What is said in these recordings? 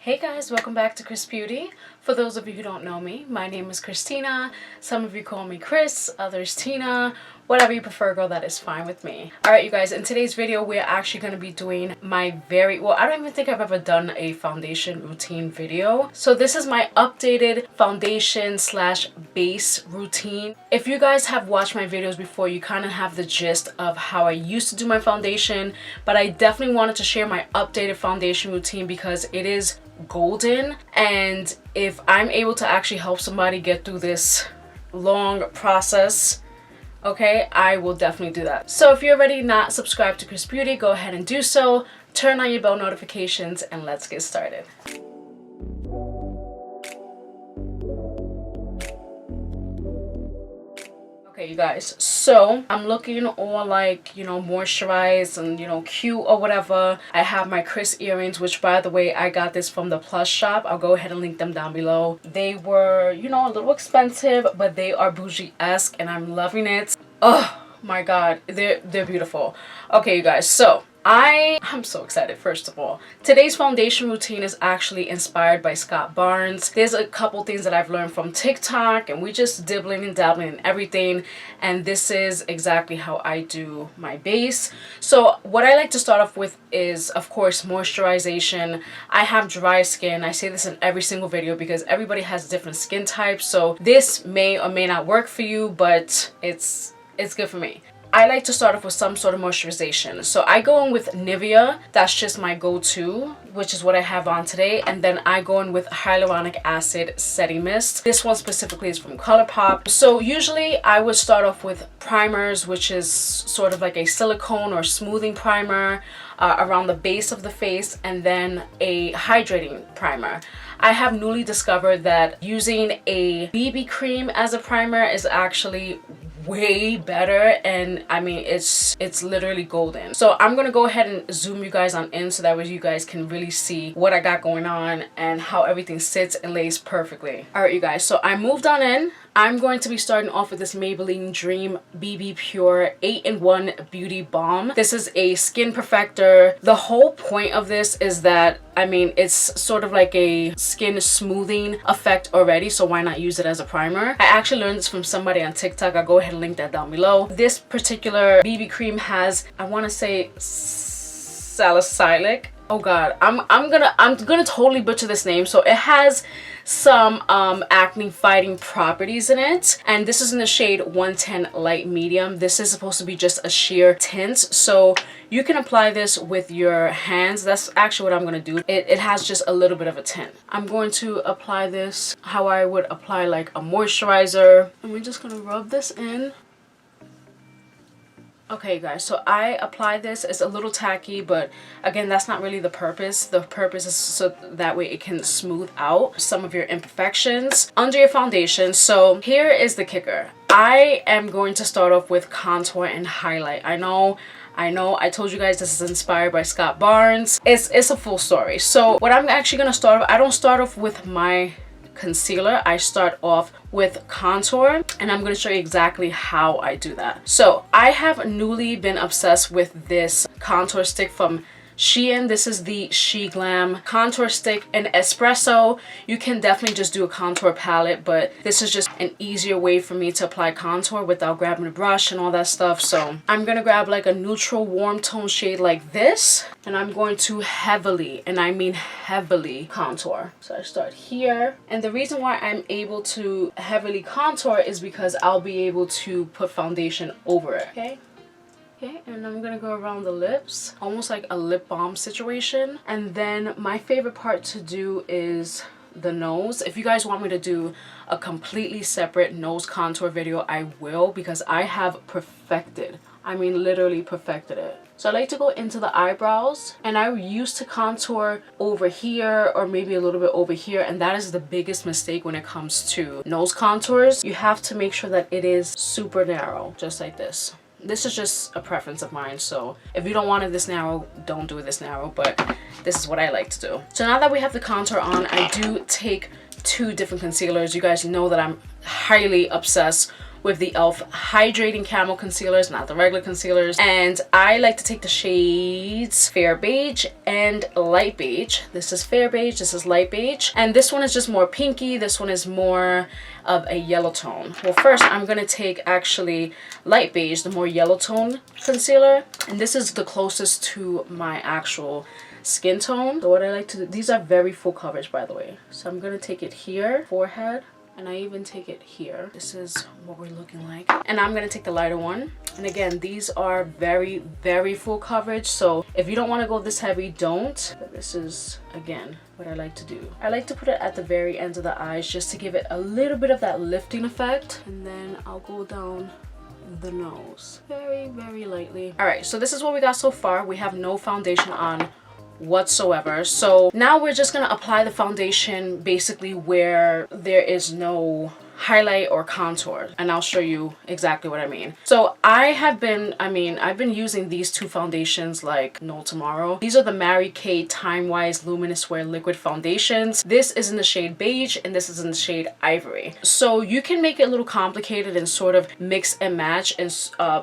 Hey guys, welcome back to KrissBeauty. For those of you who don't know me, my name is Christina. Some of you call me Kriss, others Tina. Whatever you prefer, girl, that is fine with me. Alright you guys, in today's video we're actually going to be doing my I don't even think I've ever done a foundation routine video. So this is my updated foundation / base routine. If you guys have watched my videos before, you kind of have the gist of how I used to do my foundation, but I definitely wanted to share my updated foundation routine because it is golden, and if I'm able to actually help somebody get through this long process, okay, I will definitely do that. So if you're already not subscribed to KrissBeauty, go ahead and do so, turn on your bell notifications, and let's get started. Okay you guys, so I'm looking all like, you know, moisturized and, you know, cute or whatever. I have my Kriss earrings, which by the way I got this from the Plus shop. I'll go ahead and link them down below. They were, you know, a little expensive, but they are bougie-esque and I'm loving it. Oh my god, they're beautiful. Okay you guys, so I'm so excited. First of all, today's foundation routine is actually inspired by Scott Barnes. There's a couple things that I've learned from TikTok, and we just dibbling and dabbling and everything, and this is exactly how I do my base. So what I like to start off with is, of course, moisturization. I have dry skin. I say this in every single video because everybody has different skin types, so this may or may not work for you, but it's good for me. I like to start off with some sort of moisturization. So I go in with Nivea. That's just my go-to, which is what I have on today. And then I go in with hyaluronic acid setting mist. This one specifically is from Colourpop. So usually I would start off with primers, which is sort of like a silicone or smoothing primer around the base of the face, and then a hydrating primer. I have newly discovered that using a BB cream as a primer is actually way better, and I mean it's literally golden. So I'm gonna go ahead and zoom you guys on in so that way you guys can really see what I got going on and how everything sits and lays perfectly. All right you guys, so I moved on in. I'm going to be starting off with this Maybelline Dream BB Pure 8-in-1 Beauty Balm. This is a skin perfector. The whole point of this is that, I mean, it's sort of like a skin smoothing effect already, so why not use it as a primer? I actually learned this from somebody on TikTok. I'll go ahead and link that down below. This particular BB cream has, I want to say, salicylic. Oh god, I'm gonna totally butcher this name. So it has some acne fighting properties in it, and this is in the shade 110 light medium. This is supposed to be just a sheer tint, so you can apply this with your hands. That's actually what I'm gonna do. It has just a little bit of a tint. I'm going to apply this how I would apply like a moisturizer, and we're just gonna rub this in. Okay guys, so I apply this. It's a little tacky, but again, that's not really the purpose. The purpose is so that way it can smooth out some of your imperfections under your foundation. So here is the kicker. I am going to start off with contour and highlight. I know I told you guys this is inspired by Scott Barnes. It's a full story. So what I'm actually going to start off, I don't start off with my concealer. I start off with contour, and I'm going to show you exactly how I do that. So I have newly been obsessed with this contour stick from Shein. This is the Sheglam contour stick in Espresso. You can definitely just do a contour palette, but this is just an easier way for me to apply contour without grabbing a brush and all that stuff. So I'm gonna grab like a neutral warm tone shade like this, and I'm going to heavily, and I mean heavily, contour. So I start here, and the reason why I'm able to heavily contour is because I'll be able to put foundation over it. Okay, and I'm gonna go around the lips, almost like a lip balm situation. And then my favorite part to do is the nose. If you guys want me to do a completely separate nose contour video, I will, because I have perfected, I mean literally perfected it. So I like to go into the eyebrows, and I used to contour over here or maybe a little bit over here, and that is the biggest mistake when it comes to nose contours. You have to make sure that it is super narrow, just like this. This is just a preference of mine, so if you don't want it this narrow, don't do it this narrow, but this is what I like to do. So now that we have the contour on, I do take two different concealers. You guys know that I'm highly obsessed with the e.l.f. Hydrating Camo Concealers, not the regular concealers. And I like to take the shades Fair Beige and Light Beige. This is Fair Beige, this is Light Beige. And this one is just more pinky, this one is more of a yellow tone. Well, first I'm going to take actually Light Beige, the more yellow tone concealer. And this is the closest to my actual skin tone. So what I like to do, these are very full coverage by the way. So I'm going to take it here, forehead. And I even take it here. This is what we're looking like. And I'm gonna take the lighter one. And again, these are very, very full coverage. So if you don't wanna go this heavy, don't. But this is, again, what I like to do. I like to put it at the very ends of the eyes just to give it a little bit of that lifting effect. And then I'll go down the nose very, very lightly. All right, so this is what we got so far. We have no foundation on whatsoever. So now we're just gonna apply the foundation basically where there is no highlight or contour, and I'll show you exactly what I mean. So I've been using these two foundations like no tomorrow. These are the Mary Kay TimeWise Luminous Wear Liquid Foundations. This is in the shade Beige and this is in the shade Ivory. So you can make it a little complicated and sort of mix and match and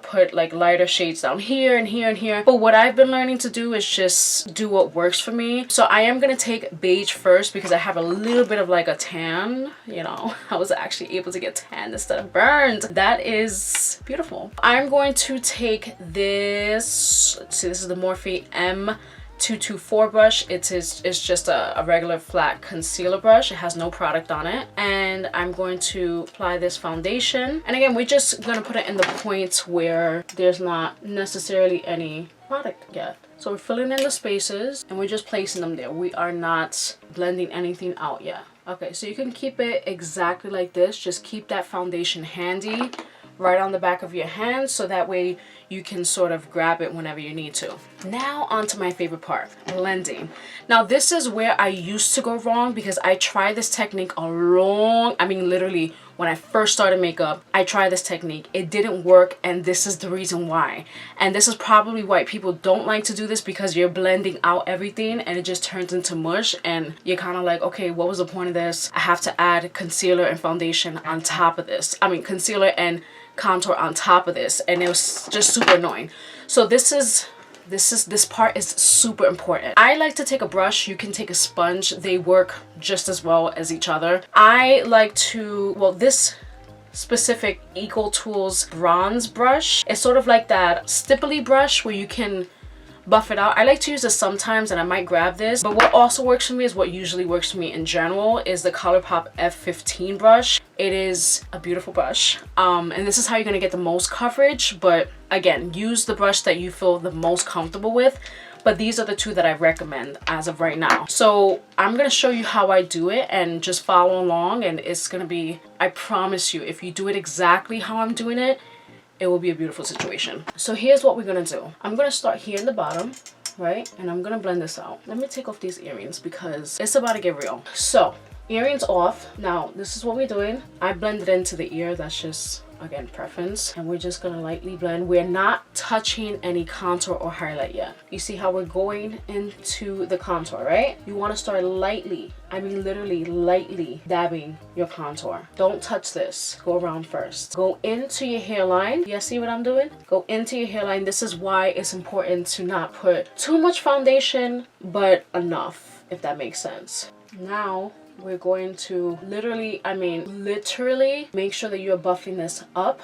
put like lighter shades down here and here and here. But what I've been learning to do is just do what works for me. So I am gonna take Beige first because I have a little bit of like a tan, you know. I was actually able to get tan instead of burned. That is beautiful. I'm going to take this, let's see, this is the Morphe M224 brush. It's just a regular flat concealer brush. It has no product on it. And I'm going to apply this foundation. And again, we're just gonna put it in the points where there's not necessarily any product yet. So we're filling in the spaces and we're just placing them there. We are not blending anything out yet. Okay, so you can keep it exactly like this. Just keep that foundation handy right on the back of your hand so that way you can sort of grab it whenever you need to. Now onto my favorite part, blending. Now this is where I used to go wrong because I tried this technique literally when I first started makeup, I tried this technique. It didn't work, and this is the reason why. And this is probably why people don't like to do this, because you're blending out everything and it just turns into mush and you're kind of like, okay, what was the point of this? I have to add concealer and foundation on top of this. I mean, concealer and contour on top of this, and it was just super annoying. So this part is super important. I like to take a brush. You can take a sponge. They work just as well as each other. I like to, well, this specific Eco Tools bronze brush, it's sort of like that stipply brush where you can buff it out. I like to use this sometimes and I might grab this, but what also works for me is what usually works for me in general is the Colourpop F15 brush. It is a beautiful brush, and this is how you're gonna get the most coverage, but again, use the brush that you feel the most comfortable with. But these are the two that I recommend as of right now. So I'm gonna show you how I do it and just follow along, and it's gonna be, I promise you, if you do it exactly how I'm doing it, it will be a beautiful situation. So here's what we're gonna do. I'm gonna start here in the bottom, right? And I'm gonna blend this out. Let me take off these earrings because it's about to get real. So earrings off. Now this is what we're doing. I blended into the ear. That's just, again, preference. And we're just gonna lightly blend. We're not touching any contour or highlight yet. You see how we're going into the contour, right? You wanna start lightly, I mean literally lightly dabbing your contour. Don't touch this. Go around first. Go into your hairline. You see what I'm doing? Go into your hairline. This is why it's important to not put too much foundation, but enough, if that makes sense. Now, we're going to literally make sure that you're buffing this up,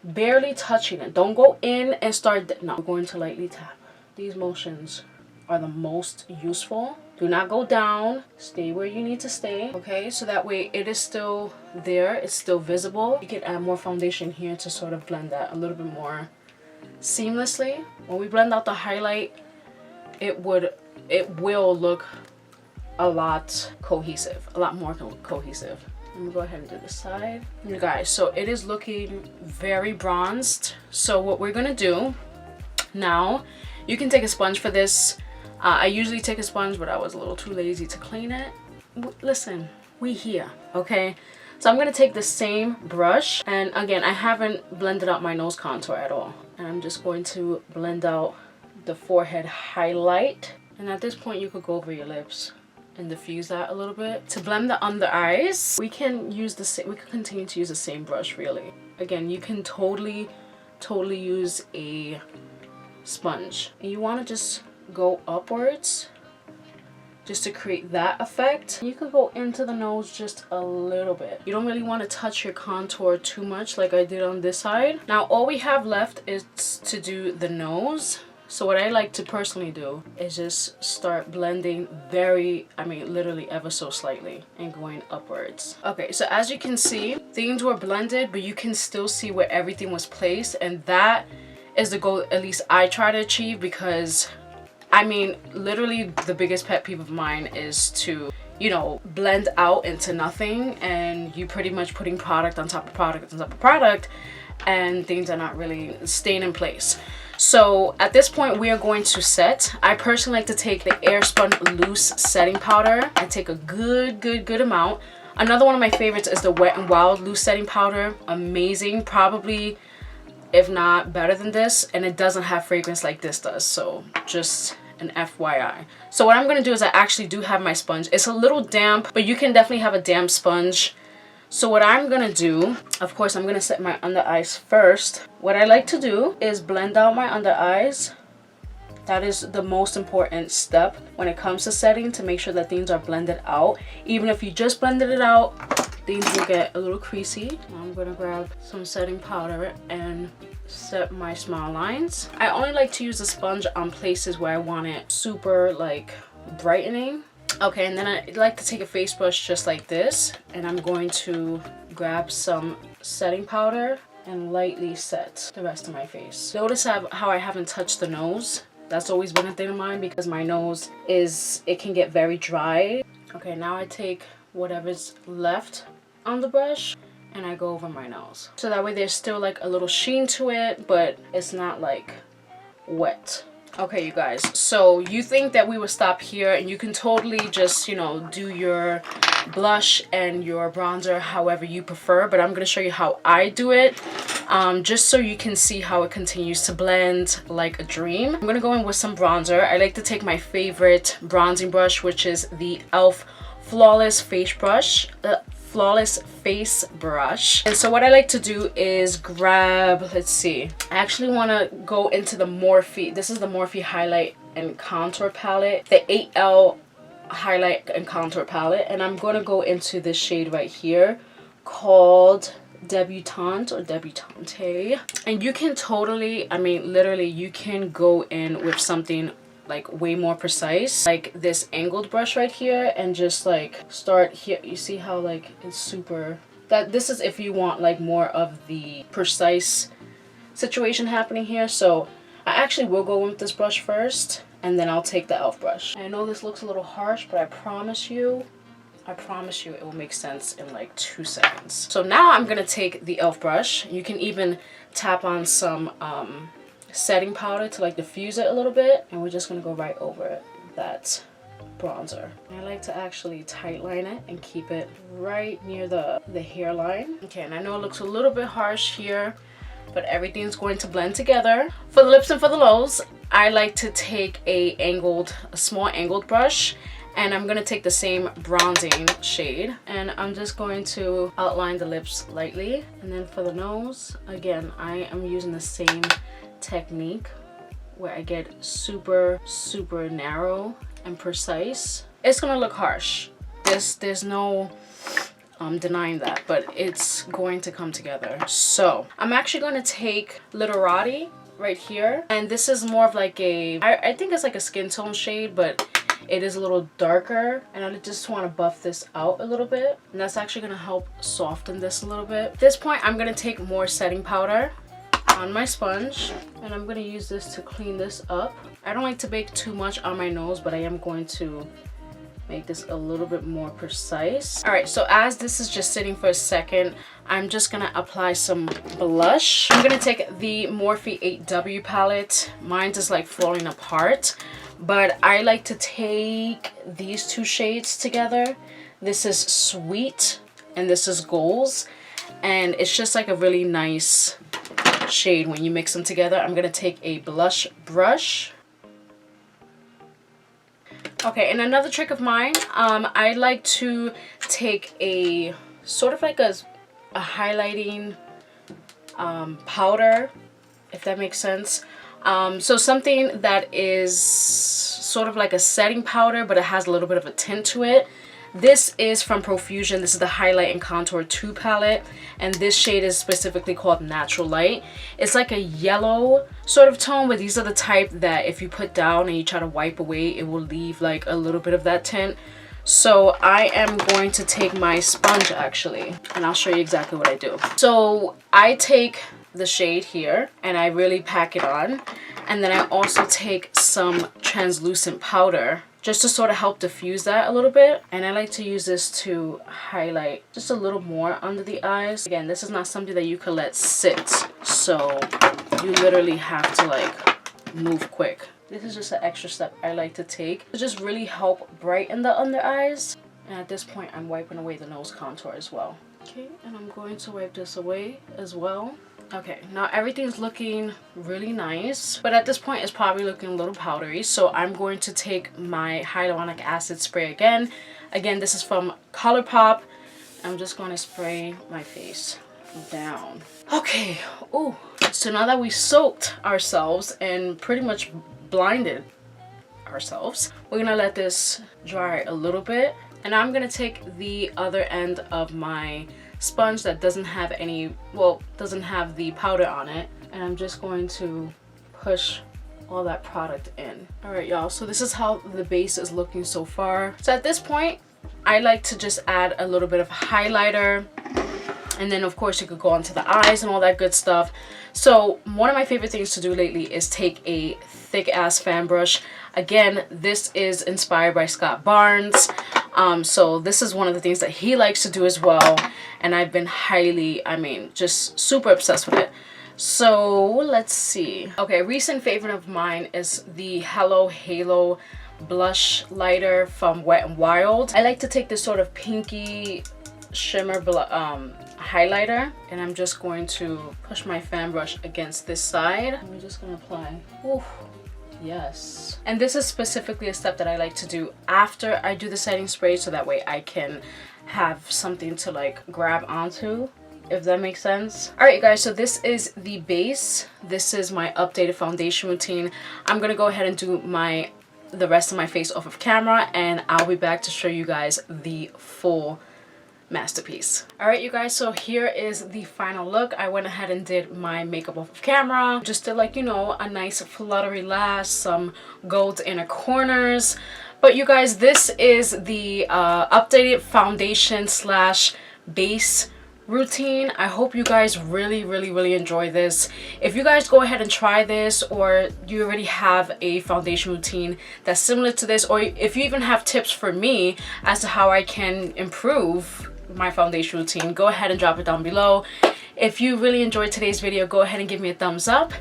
barely touching it. Don't go in and start, no, we're going to lightly tap. These motions are the most useful. Do not go down, stay where you need to stay, okay? So that way it is still there, it's still visible. You can add more foundation here to sort of blend that a little bit more seamlessly. When we blend out the highlight, it will look a lot cohesive, a lot more cohesive. Let me go ahead and do this side. You guys, so it is looking very bronzed. So what we're gonna do now, you can take a sponge for this. I usually take a sponge, but I was a little too lazy to clean it. Listen, we here, okay? So I'm gonna take the same brush, and again, I haven't blended out my nose contour at all. And I'm just going to blend out the forehead highlight. And at this point, you could go over your lips. and diffuse that a little bit. To blend the under eyes, we can continue to use the same brush really. Again, you can totally use a sponge. And you want to just go upwards just to create that effect. You can go into the nose just a little bit. You don't really want to touch your contour too much like I did on this side. Now all we have left is to do the nose. So what I like to personally do is just start blending literally ever so slightly and going upwards. Okay, so as you can see, things were blended, but you can still see where everything was placed, and that is the goal at least I try to achieve, because I mean, literally the biggest pet peeve of mine is to, you know, blend out into nothing, and you pretty much putting product on top of product on top of product, and things are not really staying in place. So at this point we are going to set. I personally like to take the Airspun loose setting powder. I take a good amount. Another one of my favorites is the Wet n Wild loose setting powder. Amazing, probably if not better than this, and it doesn't have fragrance like this does, so just an FYI. So what I'm going to do is I actually do have my sponge. It's a little damp, but you can definitely have a damp sponge. So what I'm going to do, of course, I'm going to set my under eyes first. What I like to do is blend out my under eyes. That is the most important step when it comes to setting, to make sure that things are blended out. Even if you just blended it out, things will get a little creasy. I'm going to grab some setting powder and set my smile lines. I only like to use a sponge on places where I want it super like brightening. Okay, and then I like to take a face brush just like this, and I'm going to grab some setting powder and lightly set the rest of my face. Notice how I haven't touched the nose. That's always been a thing of mine because my nose it can get very dry. Okay, now I take whatever's left on the brush and I go over my nose. So that way there's still like a little sheen to it, but it's not like wet. Okay, you guys, so you think that we would stop here, and you can totally just, you know, do your blush and your bronzer however you prefer, but I'm going to show you how I do it, just so you can see how it continues to blend like a dream. I'm going to go in with some bronzer. I like to take my favorite bronzing brush, which is the e.l.f. Flawless Face Brush. And so what I like to do is grab, let's see, I actually want to go into the Morphe. This is the Morphe highlight and contour palette, the 8L highlight and contour palette, and I'm going to go into this shade right here called Debutante or Debutante. And you can totally, I mean literally, you can go in with something like way more precise, like this angled brush right here, and just like start here. You see how like it's super, that this is if you want like more of the precise situation happening here. So I actually will go in with this brush first, and then I'll take the e.l.f. brush. I know this looks a little harsh, but I promise you it will make sense in like 2 seconds. So now I'm gonna take the e.l.f. brush. You can even tap on some setting powder to like diffuse it a little bit, and we're just gonna go right over that bronzer. I like to actually tightline it and keep it right near the hairline. Okay, and I know it looks a little bit harsh here, but everything's going to blend together. For the lips and for the lows, I like to take a small angled brush, and I'm gonna take the same bronzing shade, and I'm just going to outline the lips lightly. And then for the nose, again, I am using the same technique where I get super narrow and precise. It's gonna look harsh. There's no denying that, but it's going to come together. So I'm actually going to take Literati right here, and this is more of like I think it's like a skin tone shade, but it is a little darker, and I just want to buff this out a little bit, and that's actually going to help soften this a little bit. At this point, I'm going to take more setting powder on my sponge, and I'm going to use this to clean this up. I don't like to bake too much on my nose, but I am going to make this a little bit more precise. All right, so as this is just sitting for a second, I'm just gonna apply some blush. I'm gonna take the Morphe 8W palette. Mine's is like falling apart, but I like to take these two shades together. This is Sweet and this is Goals, and it's just like a really nice shade when you mix them together. I'm gonna take a blush brush, Okay, and another trick of mine, I like to take a sort of like a highlighting powder, if that makes sense. So something that is sort of like a setting powder, but it has a little bit of a tint to it. This is from Profusion. This is the Highlight and Contour 2 palette, and this shade is specifically called Natural Light. It's like a yellow sort of tone, but these are the type that if you put down and you try to wipe away, it will leave like a little bit of that tint. So I am going to take my sponge actually, and I'll show you exactly what I do. So I take the shade here and I really pack it on, and then I also take some translucent powder just to sort of help diffuse that a little bit. And I like to use this to highlight just a little more under the eyes. Again, this is not something that you can let sit, so you literally have to like move quick. This is just an extra step I like to take to just really help brighten the under eyes. And at this point, I'm wiping away the nose contour as well. Okay, and I'm going to wipe this away as well. Okay, now everything's looking really nice, but at this point it's probably looking a little powdery, so I'm going to take my hyaluronic acid spray again. Again, this is from Colourpop. I'm just going to spray my face down. Okay, oh, so now that we soaked ourselves and pretty much blinded ourselves, we're gonna let this dry a little bit, and I'm gonna take the other end of my sponge that doesn't have any, well, doesn't have the powder on it, and I'm just going to push all that product in. All right, y'all, so this is how the base is looking so far. So at this point, I like to just add a little bit of highlighter, and then of course you could go onto the eyes and all that good stuff. So one of my favorite things to do lately is take a thick ass fan brush. Again, this is inspired by Scott Barnes. So this is one of the things that he likes to do as well, and I've been highly, I mean, just super obsessed with it. So let's see. Okay, a recent favorite of mine is the Hello Halo blush lighter from Wet n Wild. I like to take this sort of pinky shimmer highlighter, and I'm just going to push my fan brush against this side. I'm just gonna apply. Oof. Yes. And this is specifically a step that I like to do after I do the setting spray, so that way I can have something to like grab onto, if that makes sense. All right, you guys, so this is the base. This is my updated foundation routine. I'm gonna go ahead and do the rest of my face off of camera, and I'll be back to show you guys the full masterpiece. All right, you guys, so here is the final look. I went ahead and did my makeup off of camera, just did like, you know, a nice fluttery lash, some gold inner corners. But you guys, this is the updated foundation slash base routine. I hope you guys really enjoy this. If you guys go ahead and try this, or you already have a foundation routine that's similar to this, or if you even have tips for me as to how I can improve my foundation routine, go ahead and drop it down below. If you really enjoyed today's video, go ahead and give me a thumbs up.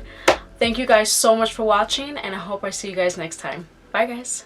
Thank you guys so much for watching, and I hope I see you guys next time. Bye guys.